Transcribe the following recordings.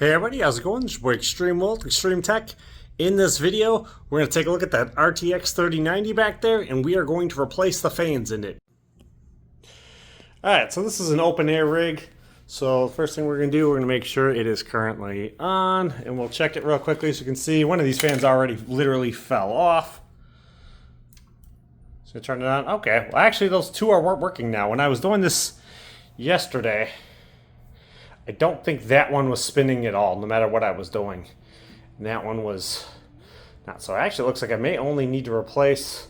Hey everybody, how's it going? It's your boy ExtrmWill, Extreme Tech. In this video, we're going to take a look at that RTX 3090 back there, and we are going to replace the fans in it. Alright, so this is an open air rig. So the first thing we're going to do, we're going to make sure it is currently on, and we'll check it real quickly so you can see one of these fans already literally fell off. So turn it on. Okay, well actually those two are working now. When I was doing this yesterday, I don't think that one was spinning at all, no matter what I was doing. And that one was not. So it actually looks like I may only need to replace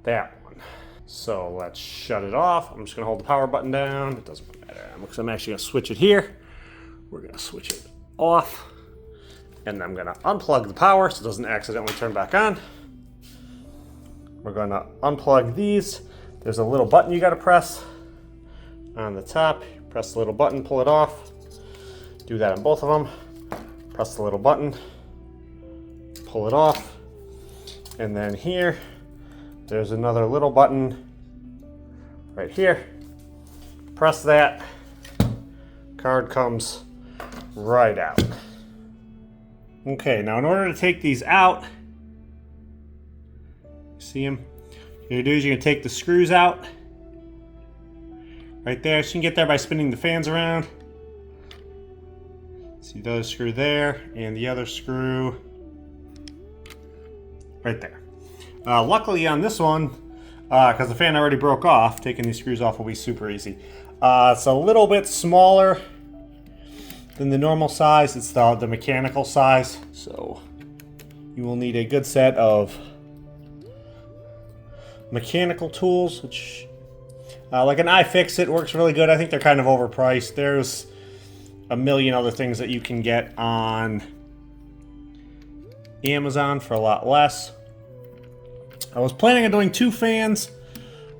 that one. So let's shut it off. I'm just going to hold the power button down. It doesn't matter. I'm actually going to switch it here. We're going to switch it off. And then I'm going to unplug the power so it doesn't accidentally turn back on. We're going to unplug these. There's a little button you got to press on the top. Press the little button, pull it off. Do that on both of them. Press the little button, pull it off. And then here, there's another little button right here. Press that. Card comes right out. Okay, now in order to take these out, see them? What you're gonna do is you're gonna take the screws out. Right there, so you can get there by spinning the fans around. See the other screw there, and the other screw right there. Luckily on this one, because the fan already broke off, taking these screws off will be super easy. It's a little bit smaller than the normal size. It's the mechanical size, so you will need a good set of mechanical tools, which like an iFixit works really good. I think they're kind of overpriced. There's a million other things that you can get on Amazon for a lot less. I was planning on doing two fans,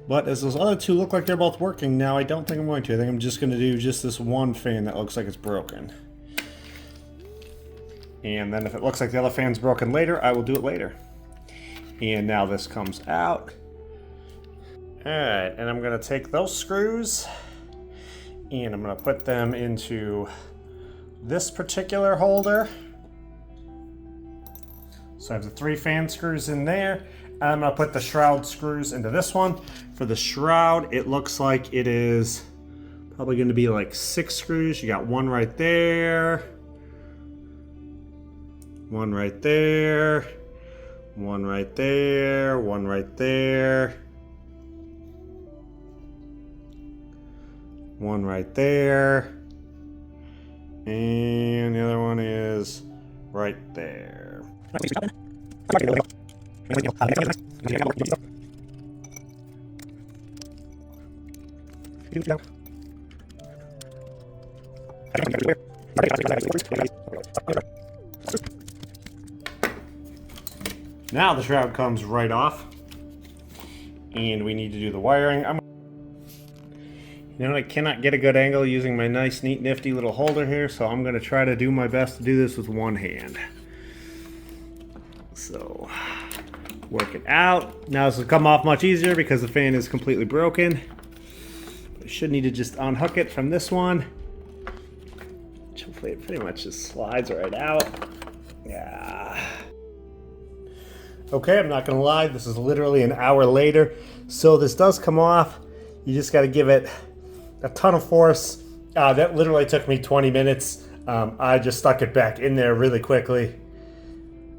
but as those other two look like they're both working now, I don't think I'm going to. I think I'm just going to do just this one fan that looks like it's broken. And then if it looks like the other fan's broken later, I will do it later. And now this comes out. Alright, and I'm going to take those screws and I'm going to put them into this particular holder. So I have the 3 fan screws in there. And I'm going to put the shroud screws into this one. For the shroud, it looks like it is probably going to be like 6 screws. You got one right there, one right there, one right there, one right there, one right there, and the other one is right there. Now the shroud comes right off, and we need to do the wiring. You know, I cannot get a good angle using my nice, neat, nifty little holder here, so I'm going to try to do my best to do this with one hand. So, work it out. Now this will come off much easier because the fan is completely broken. I should need to just unhook it from this one. Hopefully it pretty much just slides right out. Yeah. Okay, I'm not going to lie, this is literally an hour later. So this does come off. You just got to give it a ton of force. That literally took me 20 minutes. I just stuck it back in there really quickly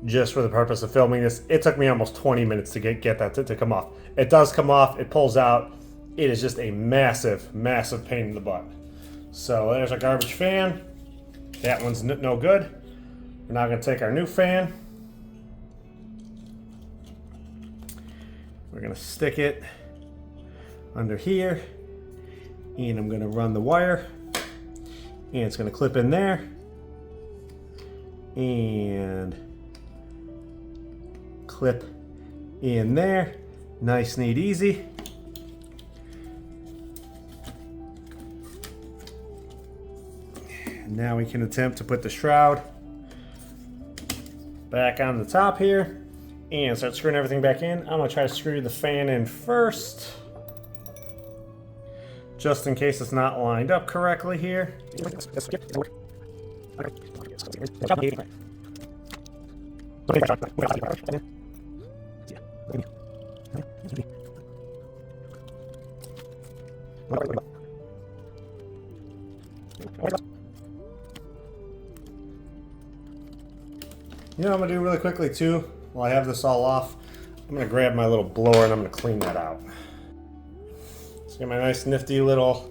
just for the purpose of filming this. It took me almost 20 minutes to get that to come off. It does come off, it pulls out. It is just a massive, massive pain in the butt. So there's our garbage fan. That one's no good. We're now going to take our new fan. We're going to stick it under here, and I'm going to run the wire, and it's going to clip in there and clip in there. Nice, neat, easy. And now we can attempt to put the shroud back on the top here and start screwing everything back in. I'm going to try to screw the fan in first, just in case it's not lined up correctly here. You know what I'm going to do really quickly too, while I have this all off? I'm going to grab my little blower and I'm going to clean that out. So get my nice nifty little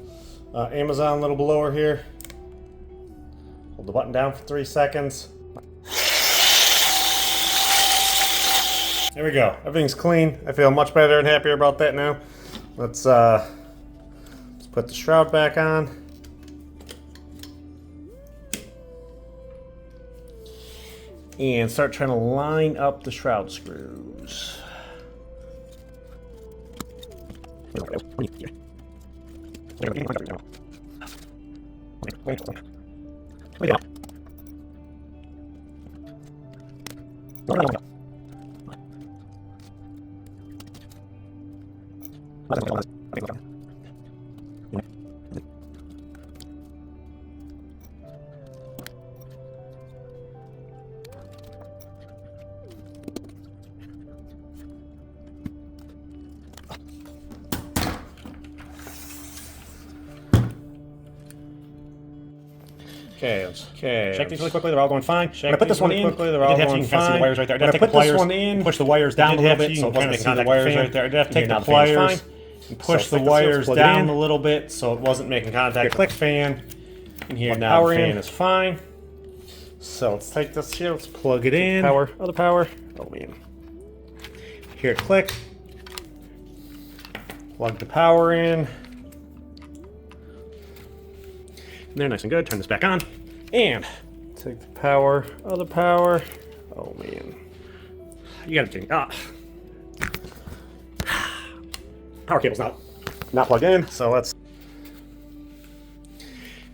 Amazon little blower here. Hold the button down for 3 seconds. There we go. Everything's clean. I feel much better and happier about that now. Let's put the shroud back on. And start trying to line up the shroud screws. Okay. Check these really quickly. They're all going fine. I'm gonna put this one in. They're all going fine. The wires right there. I did put this one in. Push the wires down a little bit, so it wasn't making contact with the fan. I did have to take the Now pliers and push the wires down a little bit, so it wasn't making contact. Click fan. And here now the fan is fine. So let's take this here. Let's plug it in. Power. Other power. Oh man. Here, click. Plug the power in. And they're nice and good. Turn this back on. And take the power, other power. Oh man. You gotta think. Power cable's not plugged in, so let's.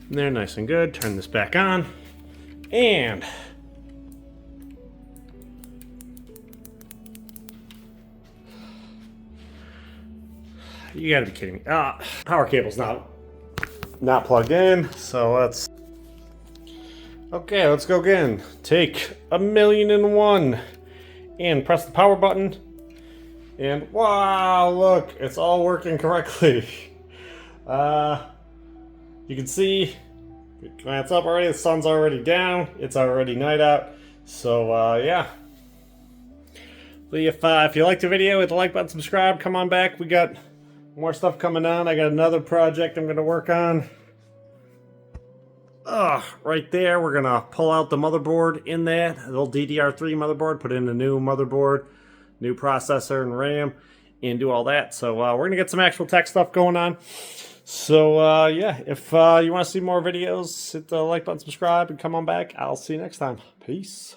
And they're nice and good. Turn this back on. And you gotta be kidding me. Power cable's not plugged in, so let's. Okay, let's go again. Take 1,000,001 and press the power button. And wow, look, it's all working correctly. You can see, glance up already, the sun's already down. It's already night out. So yeah. But if you liked the video, hit the like button, subscribe, come on back. We got more stuff coming on. I got another project I'm gonna work on. Right there, we're gonna pull out the motherboard in that, the old DDR3 motherboard, put in a new motherboard, new processor and RAM, and do all that. So we're gonna get some actual tech stuff going on. So yeah, if you want to see more videos, hit the like button, subscribe, and come on back. I'll see you next time. Peace.